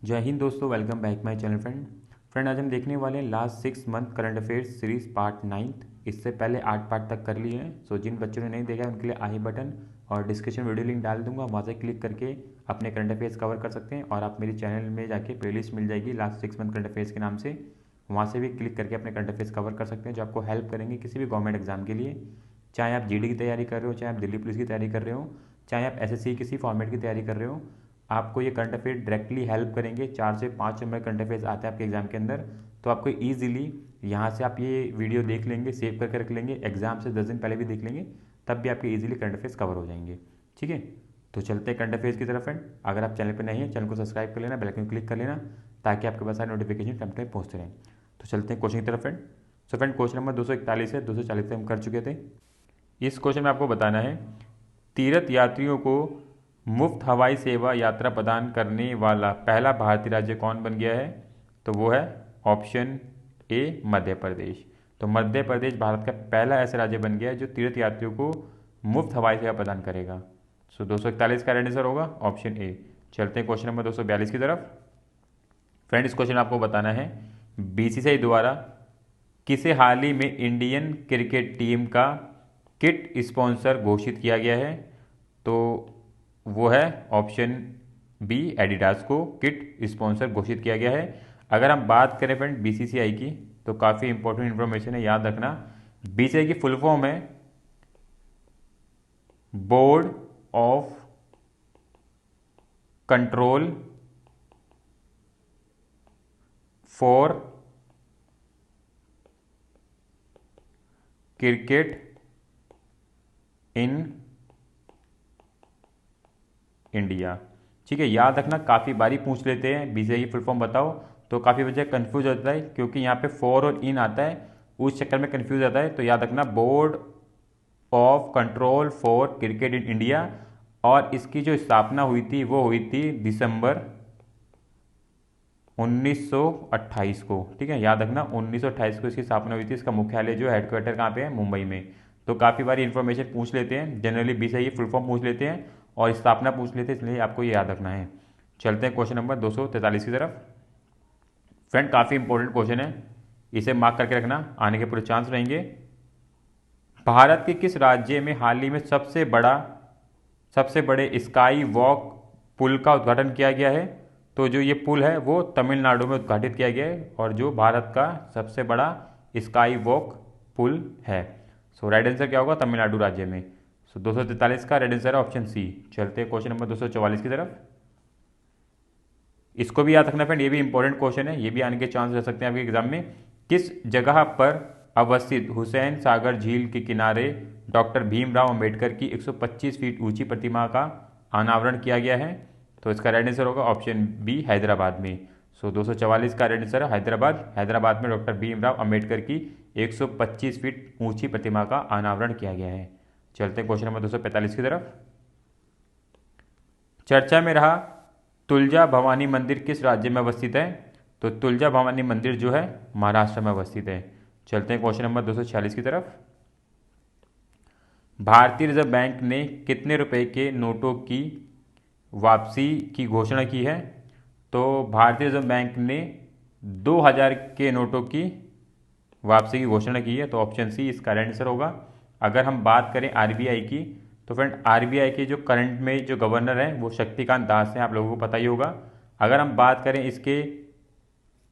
जय हिंद दोस्तों, welcome back my channel friend. आज हम देखने वाले हैं last 6 month current affairs series part 9। इससे पहले 8 पार्ट तक कर लिए हैं। सो जिन बच्चों ने नहीं देखा है उनके लिए आई बटन और डिस्क्रिप्शन वीडियो लिंक डाल दूंगा, वहाँ से क्लिक करके अपने करंट अफेयर्स कवर कर सकते हैं। और आप मेरे चैनल में जाके प्लेलिस्ट मिल जाएगी लास्ट 6 मंथ करंट अफेयर्स के नाम से, वहाँ से भी क्लिक करके अपने करंट अफेयर्स कवर कर सकते हैं, जो आपको हेल्प करेंगे किसी भी गवर्नमेंट एग्जाम के लिए। चाहे आप जीडी की तैयारी कर रहे हो, चाहे आप दिल्ली पुलिस की तैयारी कर रहे हो, चाहे आप एसएससी किसी फॉर्मेट की तैयारी कर रहे हो, आपको ये करंट अफेयर डायरेक्टली हेल्प करेंगे। 4 से 5 नंबर करंट अफेयर्स आते हैं आपके एग्जाम के अंदर, तो आपको ईजिली यहाँ से आप ये वीडियो देख लेंगे, सेव करके रख लेंगे, एग्जाम से 10 दिन पहले भी देख लेंगे, तब भी आपके ईजिली करंट अफेयर्स कवर हो जाएंगे। ठीक है, तो चलते हैं करंट अफेयर्स की तरफ फ्रेंड। अगर आप चैनल पर नहीं है, चैनल को सब्सक्राइब कर लेना, बेल आइकन क्लिक कर लेना, ताकि आपके पास सारे नोटिफिकेशन टाइम टाइम पहुँचते रहें। तो चलते हैं क्वेश्चन की तरफ friend. So friend, question number 241 है, 240 हम कर चुके थे। इस क्वेश्चन में आपको बताना है, तीर्थ यात्रियों को मुफ्त हवाई सेवा यात्रा प्रदान करने वाला पहला भारतीय राज्य कौन बन गया है? तो वो है ऑप्शन ए, मध्य प्रदेश। तो मध्य प्रदेश भारत का पहला ऐसा राज्य बन गया है जो तीर्थ यात्रियों को मुफ्त हवाई सेवा प्रदान करेगा। सो 241 का राइट आंसर होगा ऑप्शन ए। चलते हैं क्वेश्चन नंबर 242 की तरफ। फ्रेंड, इस क्वेश्चन आपको बताना है, बीसीसीआई द्वारा किसे हाल ही में इंडियन क्रिकेट टीम का किट स्पॉन्सर घोषित किया गया है? तो वो है ऑप्शन बी, एडिडास को किट स्पॉन्सर घोषित किया गया है। अगर हम बात करें फ्रेंड बीसीसीआई की, तो काफ़ी इंपॉर्टेंट इन्फॉर्मेशन है, याद रखना। बीसीसीआई की फुल फॉर्म है board of control for cricket in India. ठीक है, याद रखना, काफ़ी बारी पूछ लेते हैं बीसीसीआई की फुल फॉर्म बताओ, तो काफ़ी बच्चे कंफ्यूज होता है, क्योंकि यहाँ पे फॉर और इन आता है, उस चक्कर में कंफ्यूज आता है। तो याद रखना, board of control for cricket in India. और इसकी जो स्थापना हुई थी वो हुई थी दिसंबर 1928 को। ठीक है, याद रखना 1928 को इसकी स्थापना हुई थी। इसका मुख्यालय जो हेडक्वार्टर कहाँ पे है? मुंबई में। तो काफ़ी बार इन्फॉर्मेशन पूछ लेते हैं, जनरली बीसीसीआई फुल फॉर्म पूछ लेते हैं और स्थापना पूछ लेते हैं, इसलिए आपको ये याद रखना है। चलते हैं क्वेश्चन नंबर 243 की तरफ। फ्रेंड, काफ़ी इंपॉर्टेंट क्वेश्चन है, इसे मार्क करके रखना, आने के पूरे चांस रहेंगे। भारत के किस राज्य में हाल ही में सबसे बड़े स्काई वॉक पुल का उद्घाटन किया गया है? तो जो ये पुल है वो तमिलनाडु में उद्घाटित किया गया है, और जो भारत का सबसे बड़ा स्काई वॉक पुल है। सो राइट आंसर क्या होगा? तमिलनाडु राज्य में। सो 243 का राइट आंसर है ऑप्शन सी। चलते हैं क्वेश्चन नंबर 244 की तरफ। इसको भी याद रखना फ्रेंड, ये भी इंपॉर्टेंट क्वेश्चन है, ये भी आने के चांस रह सकते हैं आपके एग्जाम में। किस जगह पर अवस्थित हुसैन सागर झील के किनारे डॉक्टर भीमराव अंबेडकर की 125 फीट ऊंची प्रतिमा का अनावरण किया गया है? तो इसका राइट आंसर होगा ऑप्शन बी, हैदराबाद में। सो 244 का राइट आंसर है हैदराबाद में डॉक्टर भीमराव अंबेडकर की 125 फीट ऊंची प्रतिमा का अनावरण किया गया है। चलते हैं क्वेश्चन नंबर 245 की तरफ। चर्चा में रहा तुलजा भवानी मंदिर किस राज्य में अवस्थित है? तो तुलजा भवानी मंदिर जो है महाराष्ट्र में अवस्थित है। चलते हैं क्वेश्चन नंबर 246 की तरफ। भारतीय रिजर्व बैंक ने कितने रुपए के नोटों की वापसी की घोषणा की है? तो भारतीय रिजर्व बैंक ने 2000 के नोटों की वापसी की घोषणा की है, तो ऑप्शन सी इसका राइट आंसर होगा। अगर हम बात करें आरबीआई की, तो फ्रेंड आरबीआई के जो करंट में जो गवर्नर हैं वो शक्तिकांत दास हैं, आप लोगों को पता ही होगा। अगर हम बात करें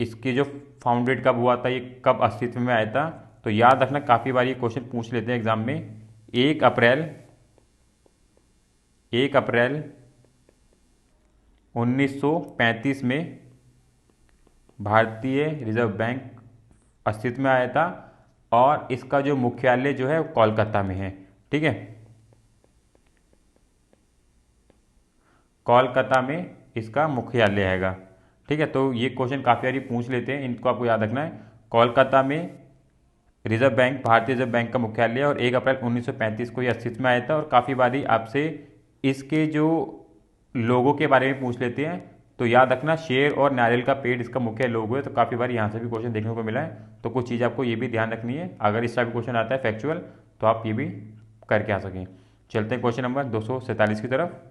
इसके जो फाउंडेड कब हुआ था, ये कब अस्तित्व में आया था, तो याद रखना, काफ़ी बार ये क्वेश्चन पूछ लेते हैं एग्जाम में। 1 अप्रैल 1935 में भारतीय रिजर्व बैंक अस्तित्व में आया था, और इसका जो मुख्यालय जो है कोलकाता में है। ठीक है, कोलकाता में इसका मुख्यालय हैगा। ठीक है, तो ये क्वेश्चन काफ़ी बारी पूछ लेते हैं, इनको आपको याद रखना है। कोलकाता में रिजर्व बैंक, भारतीय रिजर्व बैंक का मुख्यालय है, और 1 अप्रैल 1935 को ये अस्तित्व में आया था। और काफ़ी बारी आपसे इसके जो लोगों के बारे में पूछ लेते हैं, तो याद रखना शेर और नारियल का पेड़ इसका मुख्य लोगो है। तो काफ़ी बार यहाँ से भी क्वेश्चन देखने को मिला है, तो कुछ चीज़ आपको ये भी ध्यान रखनी है, अगर इस टाइप क्वेश्चन आता है फैक्चुअल, तो आप ये भी करके आ सकें। चलते हैं क्वेश्चन नंबर 247 की तरफ।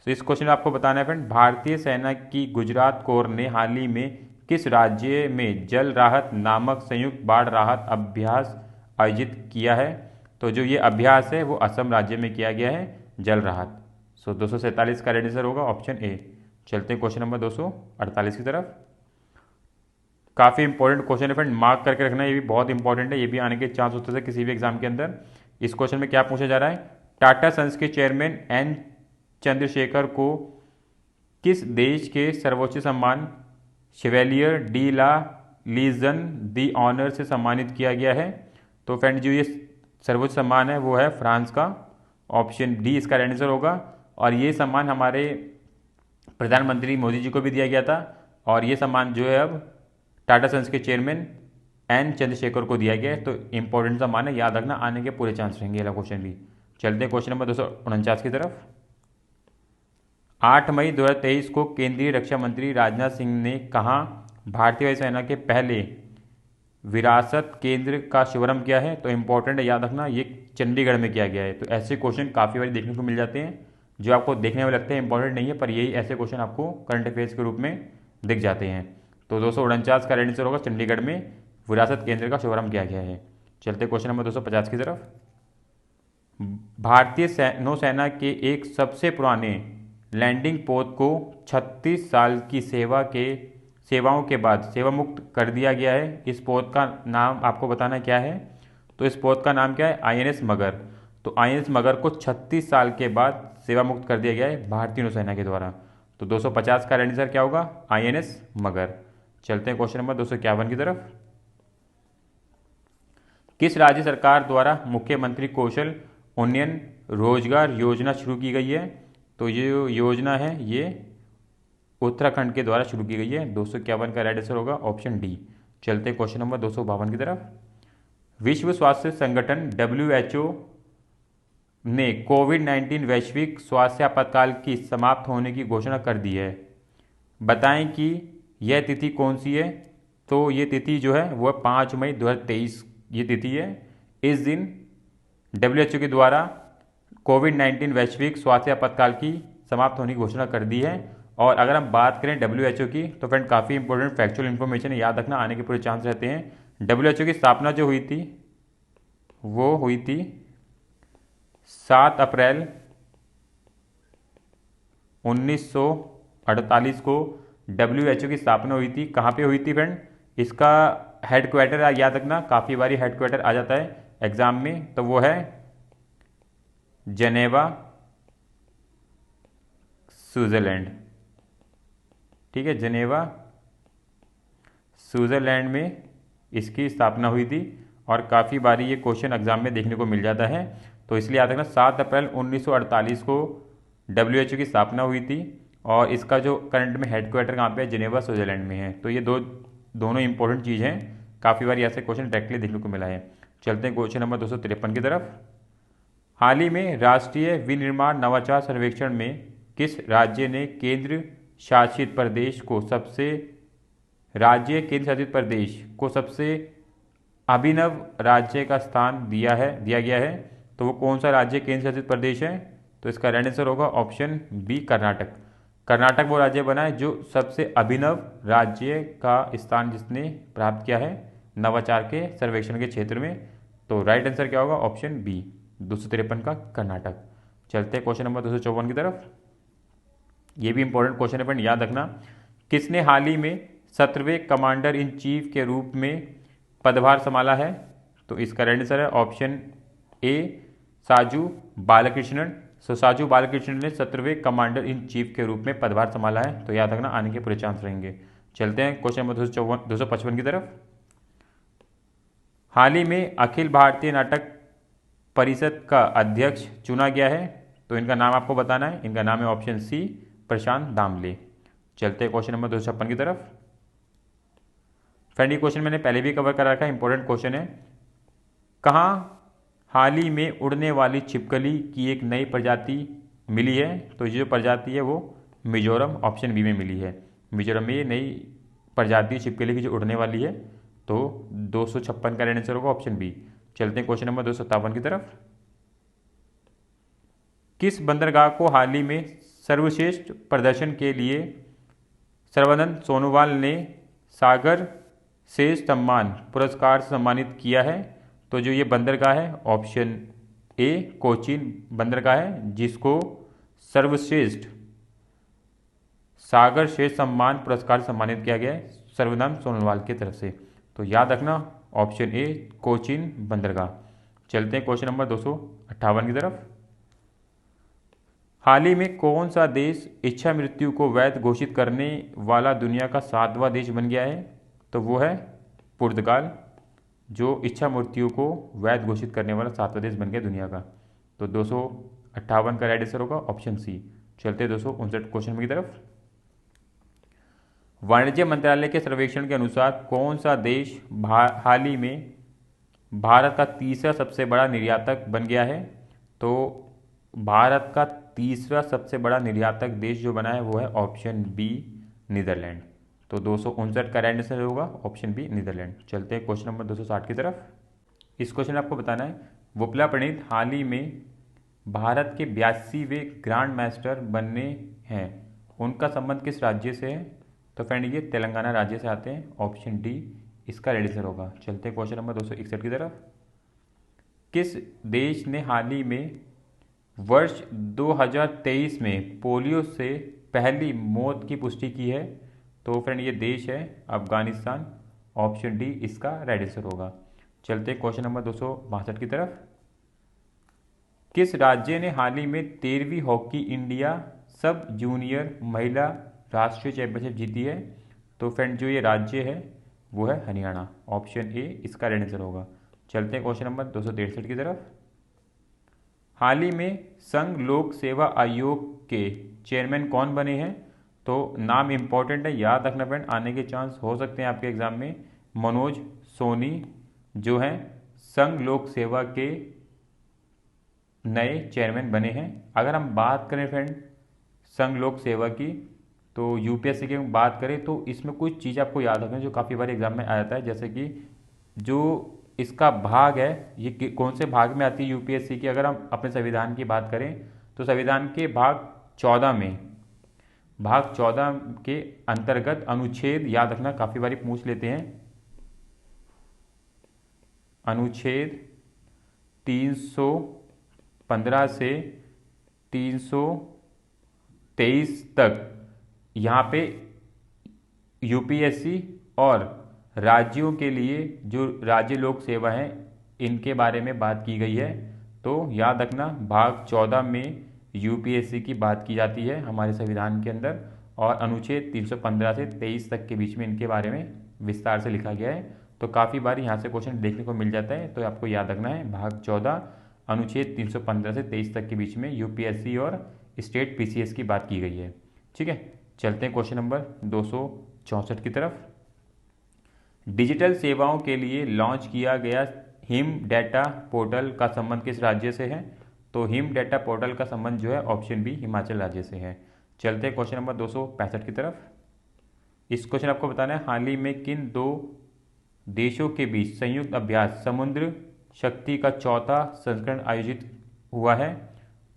तो इस क्वेश्चन में आपको बताना है फ्रेंड, भारतीय सेना की गुजरात कोर ने हाल ही में किस राज्य में जल राहत नामक संयुक्त बाढ़ राहत अभ्यास आयोजित किया है? तो जो ये अभ्यास है वो असम राज्य में किया गया है, जल राहत। सो 247 का राइट आंसर होगा ऑप्शन ए। चलते हैं क्वेश्चन नंबर 248 की तरफ। काफ़ी इंपॉर्टेंट क्वेश्चन है फ्रेंड, मार्क करके रखना, ये भी बहुत इंपॉर्टेंट है, ये भी आने के चांस होते थे किसी भी एग्जाम के अंदर। इस क्वेश्चन में क्या पूछा जा रहा है, टाटा सन्स के चेयरमैन एन चंद्रशेखर को किस देश के सर्वोच्च सम्मान शेवेलियर डी ला लीजन दी ऑनर से सम्मानित किया गया है? तो फ्रेंड जो ये सर्वोच्च सम्मान है वो है फ्रांस का, ऑप्शन डी इसका आंसर होगा। और ये सम्मान हमारे प्रधानमंत्री मोदी जी को भी दिया गया था, और ये सम्मान जो है अब टाटा सन्स के चेयरमैन एन चंद्रशेखर को दिया गया है। तो इंपॉर्टेंट सम्मान है, याद रखना, आने के पूरे चांस रहेंगे ये क्वेश्चन भी। चलते हैं क्वेश्चन नंबर 249 की तरफ। 8 मई 2023 को केंद्रीय रक्षा मंत्री राजनाथ सिंह ने कहाँ भारतीय वायुसेना के पहले विरासत केंद्र का शुभारंभ किया है? तो इंपॉर्टेंट है, याद रखना, ये चंडीगढ़ में किया गया है। तो ऐसे क्वेश्चन काफ़ी बार देखने को मिल जाते हैं जो आपको देखने में लगते हैं इंपॉर्टेंट नहीं है, पर यही ऐसे क्वेश्चन आपको करंट अफेयर्स के रूप में दिख जाते हैं। तो 249 का राइट आंसर होगा, चंडीगढ़ में विरासत केंद्र का शुभारंभ किया गया है। चलते क्वेश्चन नंबर 250 की तरफ। भारतीय नौसेना के एक सबसे पुराने लैंडिंग पोत को 36 साल की सेवाओं के बाद सेवा मुक्त कर दिया गया है। इस पोत का नाम आपको बताना क्या है? तो इस पोत का नाम क्या है? आईएनएस मगर। तो आईएनएस मगर को 36 साल के बाद सेवा मुक्त कर दिया गया है भारतीय नौसेना के द्वारा। तो 250 का आंसर क्या होगा? आईएनएस मगर। चलते हैं क्वेश्चन नंबर 251 की तरफ। किस राज्य सरकार द्वारा मुख्यमंत्री कौशल उन्नयन रोजगार योजना शुरू की गई है? तो ये योजना है ये उत्तराखंड के द्वारा शुरू की गई है। 251 का राइट आंसर होगा ऑप्शन डी। चलते हैं क्वेश्चन नंबर 252 की तरफ। विश्व स्वास्थ्य संगठन WHO ने कोविड-19 वैश्विक स्वास्थ्य आपातकाल की समाप्त होने की घोषणा कर दी है। बताएं कि यह तिथि कौन सी है? तो ये तिथि जो है वो 5 मई 2023 ये तिथि है। इस दिन WHO के द्वारा कोविड-19 वैश्विक स्वास्थ्य आपातकाल की समाप्त होने की घोषणा कर दी है। और अगर हम बात करें WHO की, तो फ्रेंड काफ़ी इंपॉर्टेंट फैक्चुअल इन्फॉर्मेशन है, याद रखना, आने के पूरे चांस रहते हैं। WHO की स्थापना जो हुई थी वो हुई थी 7 अप्रैल 1948 को WHO की स्थापना हुई थी। कहाँ पे हुई थी फ्रेंड? इसका हेडक्वार्टर याद रखना, काफ़ी बारी हेडक्वार्टर आ जाता है एग्जाम में, तो वो है जेनेवा स्विट्जरलैंड। ठीक है, जेनेवा स्विट्जरलैंड में इसकी स्थापना हुई थी, और काफ़ी बारी ये क्वेश्चन एग्जाम में देखने को मिल जाता है। तो इसलिए याद रखना 7 अप्रैल 1948 को WHO की स्थापना हुई थी, और इसका जो करंट में हेडक्वार्टर कहाँ पे है? जेनेवा स्विट्जरलैंड में है। तो ये दोनों इंपॉर्टेंट चीज़ हैं, काफ़ी बार ऐसे क्वेश्चन डायरेक्टली देखने को मिला है। चलते हैं क्वेश्चन नंबर 253 की तरफ। हाल ही में राष्ट्रीय विनिर्माण नवाचार सर्वेक्षण में किस राज्य ने केंद्र शासित प्रदेश को सबसे अभिनव राज्य का स्थान दिया गया है? तो वो कौन सा राज्य केंद्र शासित प्रदेश है? तो इसका राइट आंसर होगा ऑप्शन बी, कर्नाटक। कर्नाटक वो राज्य बना है जो सबसे अभिनव राज्य का स्थान जिसने प्राप्त किया है नवाचार के सर्वेक्षण के क्षेत्र में। तो राइट आंसर क्या होगा? ऑप्शन बी, 253 का कर्नाटक। चलते हैं क्वेश्चन नंबर 254 की तरफ। ये भी इंपॉर्टेंट क्वेश्चन है फ्रेंड, याद रखना। किसने हाल ही में 17वें कमांडर इन चीफ के रूप में पदभार संभाला है? तो इसका राइट आंसर है ऑप्शन ए, साजू बालकृष्णन। साजू बालकृष्णन ने 17वें कमांडर इन चीफ के रूप में पदभार संभाला है। तो याद रखना, आने के पूरे चांस रहेंगे। चलते हैं क्वेश्चन नंबर 255 की तरफ। हाल ही में अखिल भारतीय नाटक परिषद का अध्यक्ष चुना गया है। तो इनका नाम आपको बताना है। इनका नाम है ऑप्शन सी, प्रशांत दामले। चलते हैं क्वेश्चन नंबर 256 की तरफ। फ्रेंड ये क्वेश्चन मैंने पहले भी कवर करा रखा है, इंपॉर्टेंट क्वेश्चन है। कहाँ हाल ही में उड़ने वाली छिपकली की एक नई प्रजाति मिली है? तो ये जो प्रजाति है वो मिजोरम, ऑप्शन बी में मिली है। मिजोरम में ये नई प्रजाति छिपकली की जो उड़ने वाली है। तो 256 का आंसर होगा ऑप्शन बी। चलते हैं क्वेश्चन नंबर 257 की तरफ। किस बंदरगाह को हाल ही में सर्वश्रेष्ठ प्रदर्शन के लिए सर्बानंद सोनोवाल ने सागर श्रेष्ठ सम्मान पुरस्कार से सम्मानित किया है? तो जो ये बंदरगाह है ऑप्शन ए कोचीन बंदरगाह है, जिसको सर्वश्रेष्ठ सागर श्रेष्ठ सम्मान पुरस्कार से सम्मानित किया गया है सर्बानंद सोनोवाल की तरफ से। तो याद रखना ऑप्शन ए कोचीन बंदरगाह। चलते हैं क्वेश्चन नंबर 258 की तरफ। हाल ही में कौन सा देश इच्छा मृत्यु को वैध घोषित करने वाला दुनिया का 7वां देश बन गया है? तो वो है पुर्तगाल, जो इच्छा मृत्यु को वैध घोषित करने वाला 7वां देश बन गया दुनिया का। तो 258 का राइट आंसर होगा ऑप्शन सी। चलते 259 क्वेश्चन की तरफ। वाणिज्य मंत्रालय के सर्वेक्षण के अनुसार कौन सा देश हाल ही में भारत का तीसरा सबसे बड़ा निर्यातक बन गया है? तो भारत का तीसरा सबसे बड़ा निर्यातक देश जो बना है वो है ऑप्शन बी नीदरलैंड। तो 259 का राइट आंसर होगा ऑप्शन बी नीदरलैंड। चलते हैं क्वेश्चन नंबर 260 की तरफ। इस क्वेश्चन आपको बताना है वोपला प्रणीत हाल ही में भारत के 82वें ग्रैंड मास्टर बनने हैं, उनका संबंध किस राज्य से है? तो फ्रेंड ये तेलंगाना राज्य से आते हैं, ऑप्शन डी इसका राइट आंसर होगा। चलते हैं क्वेश्चन नंबर 261 की तरफ। किस देश ने हाल ही में वर्ष 2023 में पोलियो से पहली मौत की पुष्टि की है? तो फ्रेंड ये देश है अफगानिस्तान, ऑप्शन डी इसका राइट आंसर होगा। चलते क्वेश्चन नंबर 262 की तरफ। किस राज्य ने हाल ही में 13वीं हॉकी इंडिया सब जूनियर महिला राष्ट्रीय चैंपियनशिप जीती है? तो फ्रेंड जो ये राज्य है वो है हरियाणा, ऑप्शन ए इसका राइट आंसर होगा। चलते हैं क्वेश्चन नंबर 263 की तरफ। हाल ही में संघ लोक सेवा आयोग के चेयरमैन कौन बने हैं? तो नाम इंपॉर्टेंट है, याद रखना फ्रेंड, आने के चांस हो सकते हैं आपके एग्जाम में। मनोज सोनी जो हैं संघ लोक सेवा के नए चेयरमैन बने हैं। अगर हम बात करें फ्रेंड संघ लोक सेवा की, तो यूपीएससी की बात करें तो इसमें कुछ चीज़ आपको याद रखना जो काफ़ी बार एग्जाम में आ जाता है, जैसे कि जो इसका भाग है ये कौन से भाग में आती है यूपीएससी की। अगर हम अपने संविधान की बात करें तो संविधान के भाग 14 में, भाग 14 के अंतर्गत अनुच्छेद याद रखना, काफ़ी बार पूछ लेते हैं, अनुच्छेद 315 से 323 तक यहाँ पे यूपीएससी और राज्यों के लिए जो राज्य लोक सेवा है इनके बारे में बात की गई है। तो याद रखना भाग 14 में यूपीएससी की बात की जाती है हमारे संविधान के अंदर, और अनुच्छेद 315 से 23 तक के बीच में इनके बारे में विस्तार से लिखा गया है। तो काफ़ी बार यहाँ से क्वेश्चन देखने को मिल जाता है, तो आपको याद रखना है भाग 14 अनुच्छेद 315 से 23 तक के बीच में यूपीएससी और स्टेट पीसीएस की बात की गई है। ठीक है, चलते हैं क्वेश्चन नंबर 264 की तरफ। डिजिटल सेवाओं के लिए लॉन्च किया गया हिम डाटा पोर्टल का संबंध किस राज्य से है? तो हिम डाटा पोर्टल का संबंध जो है ऑप्शन बी हिमाचल राज्य से है। चलते हैं क्वेश्चन नंबर 265 की तरफ। इस क्वेश्चन आपको बताना है हाल ही में किन दो देशों के बीच संयुक्त अभ्यास समुद्र शक्ति का चौथा संस्करण आयोजित हुआ है?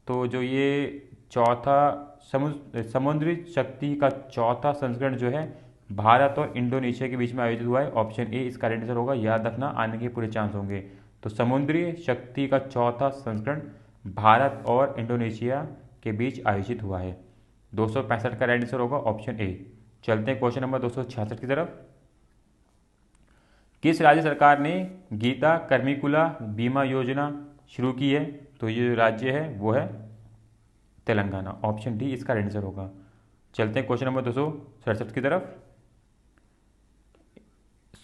तो जो ये चौथा समुद्री शक्ति का चौथा संस्करण जो है भारत और इंडोनेशिया के बीच में आयोजित हुआ है, ऑप्शन ए इसका राइट आंसर होगा। याद रखना आने के पूरे चांस होंगे। तो समुद्री शक्ति का चौथा संस्करण भारत और इंडोनेशिया के बीच आयोजित हुआ है। 265 का राइट आंसर होगा ऑप्शन ए। चलते हैं क्वेश्चन नंबर 266 की तरफ। किस राज्य सरकार ने गीता कर्मिकुला बीमा योजना शुरू की है? तो ये राज्य है वो है तेलंगाना, ऑप्शन डी इसका राइट आंसर होगा। चलते हैं क्वेश्चन नंबर 267 की तरफ।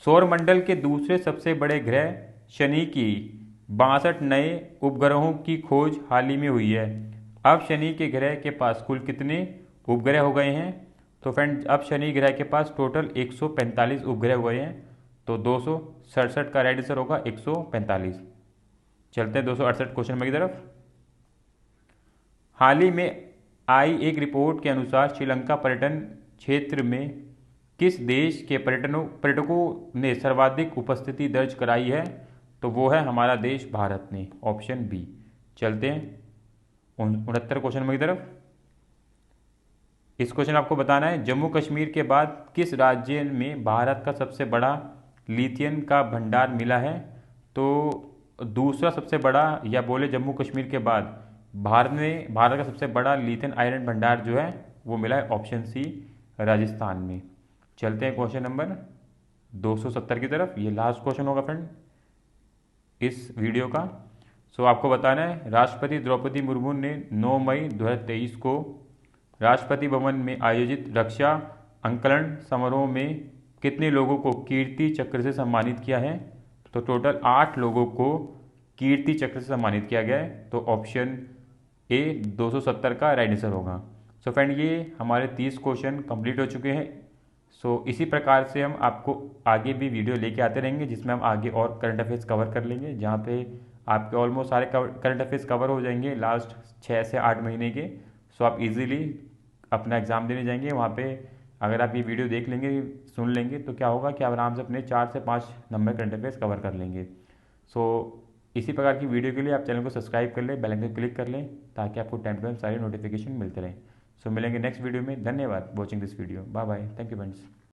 सौरमंडल के दूसरे सबसे बड़े ग्रह शनि की 62 नए उपग्रहों की खोज हाल ही में हुई है। अब शनि के ग्रह के पास कुल कितने उपग्रह हो गए हैं? तो फ्रेंड अब शनि ग्रह के पास टोटल 145 उपग्रह हुए हैं। तो 267 का राइट आंसर होगा 145। चलते हैं 268 क्वेश्चन नंबर की तरफ। हाल ही में आई एक रिपोर्ट के अनुसार श्रीलंका पर्यटन क्षेत्र में किस देश के पर्यटकों ने सर्वाधिक उपस्थिति दर्ज कराई है? तो वो है हमारा देश भारत ने, ऑप्शन बी। चलते हैं 69 क्वेश्चन नंबर की तरफ। इस क्वेश्चन आपको बताना है, जम्मू कश्मीर के बाद किस राज्य में भारत का सबसे बड़ा लिथियम का भंडार मिला है? तो दूसरा सबसे बड़ा, या बोले जम्मू कश्मीर के बाद भारत का सबसे बड़ा लिथियम आयरन भंडार जो है वो मिला है ऑप्शन सी, राजस्थान में। चलते हैं क्वेश्चन नंबर 270 की तरफ। ये लास्ट क्वेश्चन होगा फ्रेंड इस वीडियो का। सो आपको बताना है, राष्ट्रपति द्रौपदी मुर्मू ने 9 मई 2023 को राष्ट्रपति भवन में आयोजित रक्षा अंकलन समारोह में कितने लोगों को कीर्ति चक्र से सम्मानित किया है? तो टोटल 8 लोगों को कीर्ति चक्र से सम्मानित किया गया है। तो ऑप्शन ए 270 का राइट आंसर होगा। सो फ्रेंड, ये हमारे 30 क्वेश्चन कंप्लीट हो चुके हैं। सो इसी प्रकार से हम आपको आगे भी वीडियो लेके आते रहेंगे, जिसमें हम आगे और करंट अफेयर्स कवर कर लेंगे, जहाँ पे आपके ऑलमोस्ट सारे करंट अफेयर्स कवर हो जाएंगे लास्ट 6 से 8 महीने के। सो आप इजीली अपना एग्ज़ाम देने जाएंगे वहाँ पे। अगर आप ये वीडियो देख लेंगे, सुन लेंगे, तो क्या होगा कि आप आराम से अपने 4 से 5 नंबर करंट अफेयर्स कवर कर लेंगे। सो इसी प्रकार की वीडियो के लिए आप चैनल को सब्सक्राइब कर लें, बेल आइकन क्लिक कर लें, ताकि आपको टाइम टू टाइम सारे नोटिफिकेशन मिलते रहें। सो मिलेंगे नेक्स्ट वीडियो में। धन्यवाद watching this video. Bye bye. Thank you friends.